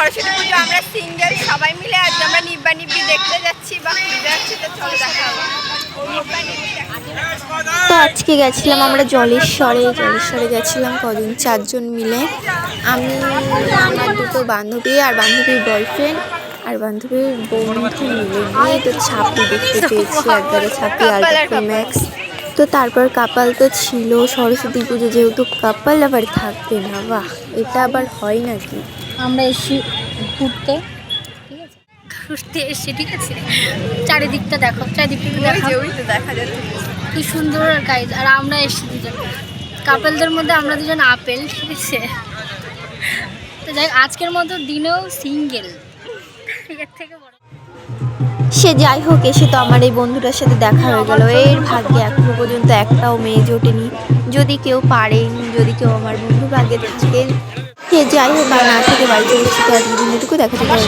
সরস্বতী পুজো আমরা সিঙ্গেল সবাই মিলে আজকে আমরা নিব্বা নিব্বি দেখতে যাচ্ছি বা যাচ্ছি, তো চলো দেখা হবে। তো আজকে গেছিলাম আমরা জলেশ্বরে গেছিলাম কজন 4 জন মিলে। আমি, আমার দুটো বান্ধবী আর বান্ধবীর বয়ফ্রেন্ড আর বান্ধবীর বন্ধু মিলে গিয়ে তো ছাপি দেখতে পেয়েছি, একবারে ছাপি আলট্রা ম্যাক্স। তো তারপর কাপাল তো ছিল, সরস্বতী পুজো যেহেতু কাপাল আবার থাকবে না, বাহ এটা আবার হয় নাকি। আমরা এসে ঘুরতে, ঘুরতে এসে ঠিক আছে, চারিদিকটা দেখো, চারিদিকটা দেখা যাচ্ছে কি সুন্দর গাইজ। আর আমরা এসে দুজন কাপেলদের মধ্যে আমরা দুজন আপেল, ঠিক আছে। তো যাই আজকের মতো দিনেও সিঙ্গেল, এর থেকে বড় সে যাই হোক, এসে তো আমার এই বন্ধুটার সাথে দেখা হয়ে গেল। এর ভাগ্যে এখনো পর্যন্ত একটাও মেয়ে জোটেনি। যদি কেউ পারেন, যদি কেউ আমার বন্ধু ভাগ্যে থাকেন, সে যাই হোক, আর না থেকে বাড়িতে এসেছি। তো আজকের দিন এটুকু, দেখা যাবে।